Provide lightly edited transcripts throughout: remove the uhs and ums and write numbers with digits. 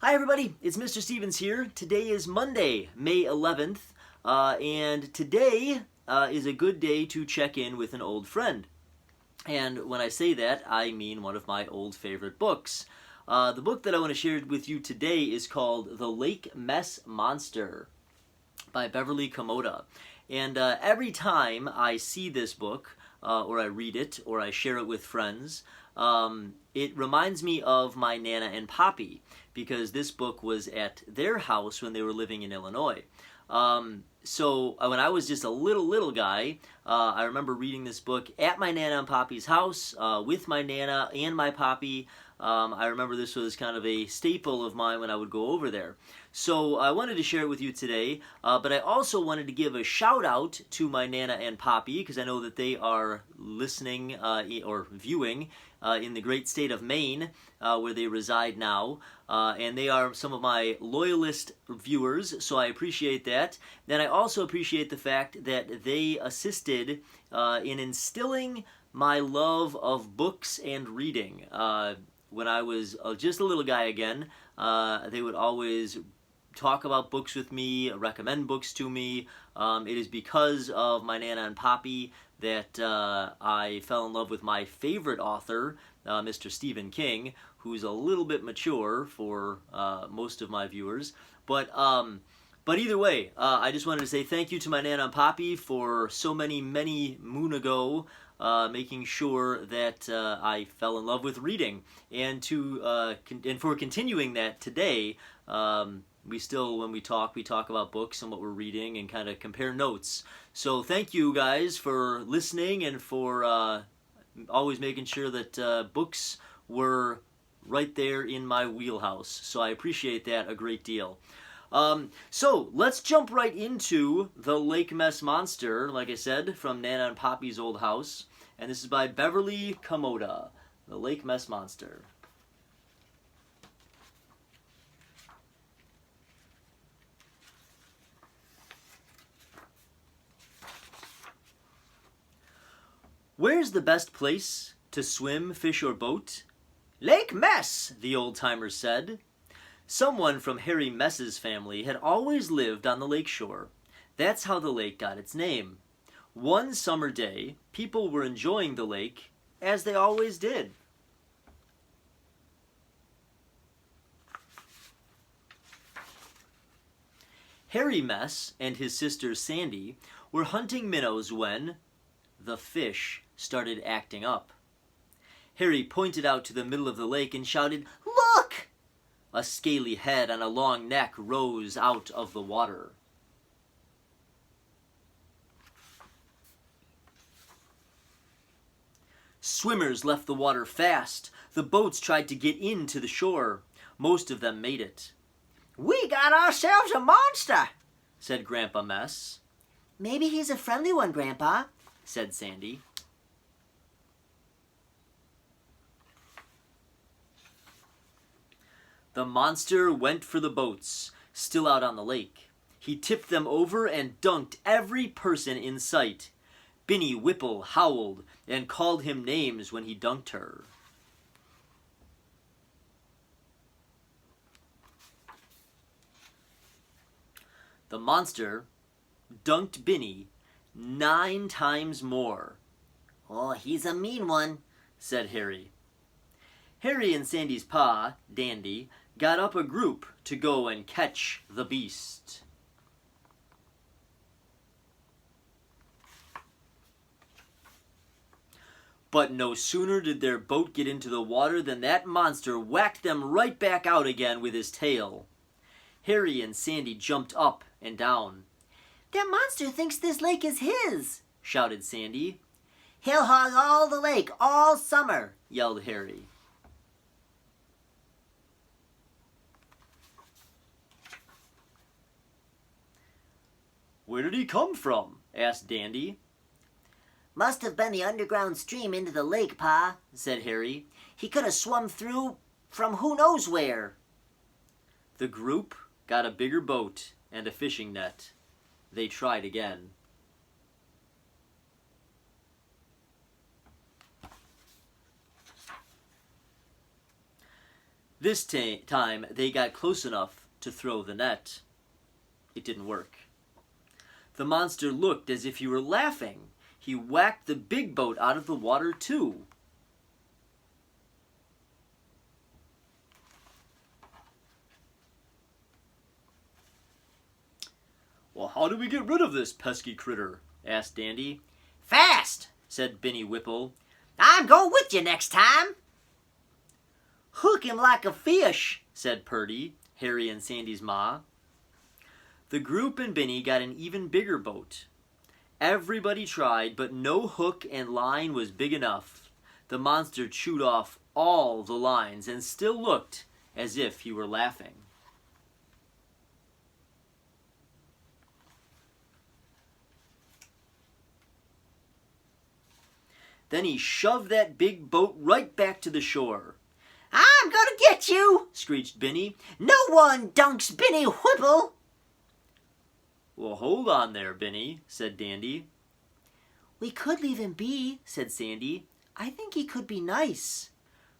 Hi everybody, it's Mr. Stevens here. Today is Monday, May 11th, and today is a good day to check in with an old friend. And when I say that, I mean one of my old favorite books. The book that I want to share with you today is called The Lake Mess Monster by Beverly Komoda. And every time I see this book, or I read it, or I share it with friends, it reminds me of my Nana and Poppy, because this book was at their house when they were living in Illinois. So when I was just a little guy, I remember reading this book at my Nana and Poppy's house with my Nana and my Poppy. I remember this was kind of a staple of mine when I would go over there. So I wanted to share it with you today, but I also wanted to give a shout out to my Nana and Poppy, because I know that they are listening or viewing in the great state of Maine, where they reside now, and they are some of my loyalist viewers, so I appreciate that. Then I also appreciate the fact that they assisted in instilling my love of books and reading. When I was just a little guy again, they would always talk about books with me, recommend books to me. It is because of my Nana and Poppy that I fell in love with my favorite author, Mr. Stephen King, who's a little bit mature for most of my viewers. But either way, I just wanted to say thank you to my Nana and Poppy for so many moon ago making sure that I fell in love with reading, and for continuing that today. We still, when we talk about books and what we're reading and kind of compare notes. So thank you guys for listening and for always making sure that books were right there in my wheelhouse. So I appreciate that a great deal. So let's jump right into The Lake Mess Monster, like I said, from Nana and Poppy's old house. And this is by Beverly Komoda, The Lake Mess Monster. Where's the best place to swim, fish, or boat? Lake Mess, the old-timers said. Someone from Harry Mess's family had always lived on the lake shore. That's how the lake got its name. One summer day, people were enjoying the lake, as they always did. Harry Mess and his sister Sandy were hunting minnows when the fish started acting up. Harry pointed out to the middle of the lake and shouted, "Look!" A scaly head on a long neck rose out of the water. Swimmers left the water fast. The boats tried to get into the shore. Most of them made it. "We got ourselves a monster," said Grandpa Mess. "Maybe he's a friendly one, Grandpa," said Sandy. The monster went for the boats, still out on the lake. He tipped them over and dunked every person in sight. Binny Whipple howled and called him names when he dunked her. The monster dunked Binny 9 times more. "Oh, he's a mean one," said Harry. Harry and Sandy's pa, Dandy, got up a group to go and catch the beast. But no sooner did their boat get into the water than that monster whacked them right back out again with his tail. Harry and Sandy jumped up and down. "That monster thinks this lake is his," shouted Sandy. "He'll hog all the lake all summer," yelled Harry. "Where did he come from?" asked Dandy. "Must have been the underground stream into the lake, Pa," said Harry. "He could have swum through from who knows where." The group got a bigger boat and a fishing net. They tried again. This time they got close enough to throw the net. It didn't work. The monster looked as if he were laughing. He whacked the big boat out of the water too. "Well, how do we get rid of this pesky critter?" asked Dandy. "Fast," said Benny Whipple. "I'm going with you next time." "Hook him like a fish," said Purdy, Harry and Sandy's ma. The group and Benny got an even bigger boat. Everybody tried, but no hook and line was big enough. The monster chewed off all the lines and still looked as if he were laughing. Then he shoved that big boat right back to the shore. "I'm gonna get you," screeched Benny. "No one dunks Benny Whipple." "Well, hold on there, Benny," said Dandy. "We could leave him be," said Sandy. "I think he could be nice."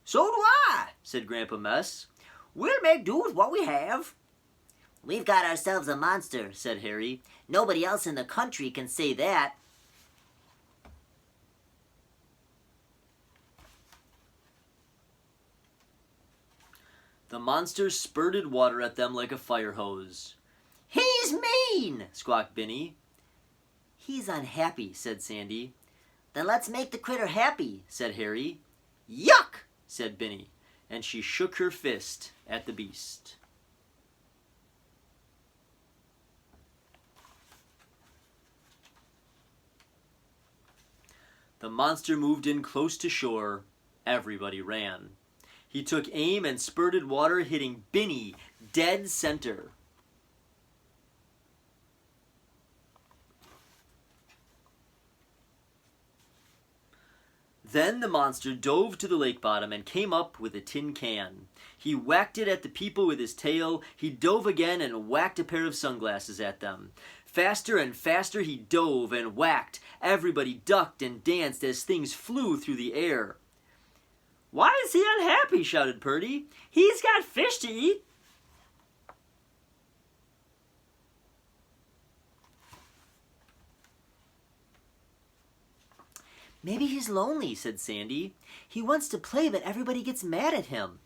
"So do I," said Grandpa Mess. "We'll make do with what we have." "We've got ourselves a monster," said Harry. "Nobody else in the country can say that." The monster spurted water at them like a fire hose. "He's mean," squawked Benny. "He's unhappy," said Sandy. "Then let's make the critter happy," said Harry. "Yuck," said Benny, and she shook her fist at the beast. The monster moved in close to shore. Everybody ran. He took aim and spurted water, hitting Benny dead center. Then the monster dove to the lake bottom and came up with a tin can. He whacked it at the people with his tail. He dove again and whacked a pair of sunglasses at them. Faster and faster he dove and whacked. Everybody ducked and danced as things flew through the air. "Why is he unhappy?" shouted Purdy. "He's got fish to eat." "Maybe he's lonely," said Sandy. "He wants to play, but everybody gets mad at him."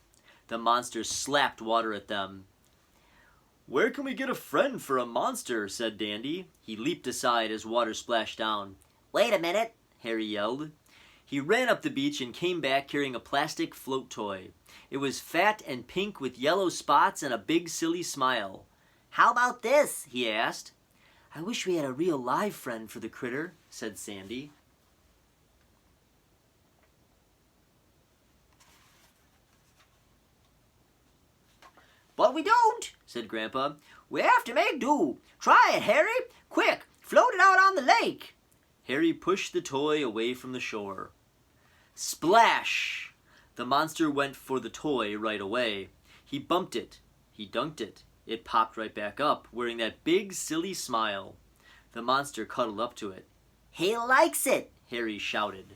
The monster slapped water at them. "Where can we get a friend for a monster?" said Dandy. He leaped aside as water splashed down. "Wait a minute," Harry yelled. He ran up the beach and came back carrying a plastic float toy. It was fat and pink with yellow spots and a big silly smile. "How about this?" he asked. "I wish we had a real live friend for the critter," said Sandy. "But we don't," said Grandpa. "We have to make do. Try it, Harry. Quick, float it out on the lake." Harry pushed the toy away from the shore. Splash! The monster went for the toy right away. He bumped it. He dunked it. It popped right back up, wearing that big, silly smile. The monster cuddled up to it. "He likes it," Harry shouted.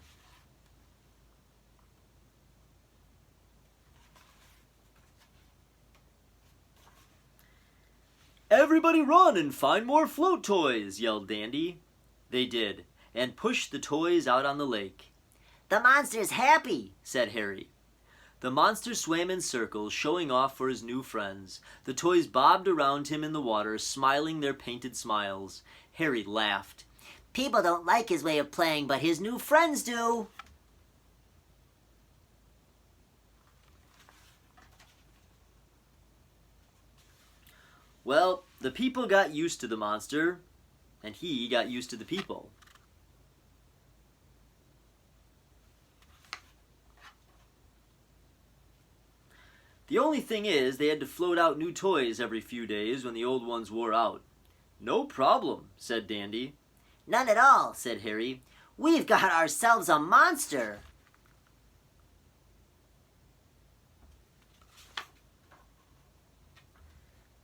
"Everybody run and find more float toys," yelled Dandy. They did, and pushed the toys out on the lake. "The monster's happy," said Harry. The monster swam in circles, showing off for his new friends. The toys bobbed around him in the water, smiling their painted smiles. Harry laughed. "People don't like his way of playing, but his new friends do." Well, the people got used to the monster, and he got used to the people. The only thing is, they had to float out new toys every few days when the old ones wore out. "No problem," said Dandy. "None at all," said Harry. "We've got ourselves a monster."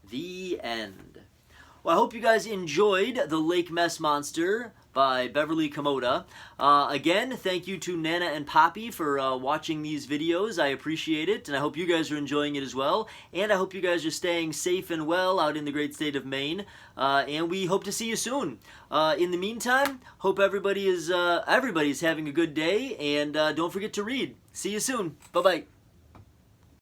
The end. Well, I hope you guys enjoyed the Lake Mess Monster by Beverly Komoda. Again, thank you to Nana and Poppy for watching these videos. I appreciate it, and I hope you guys are enjoying it as well. And I hope you guys are staying safe and well out in the great state of Maine. And we hope to see you soon. In the meantime, hope everybody's having a good day, and don't forget to read. See you soon. Bye-bye.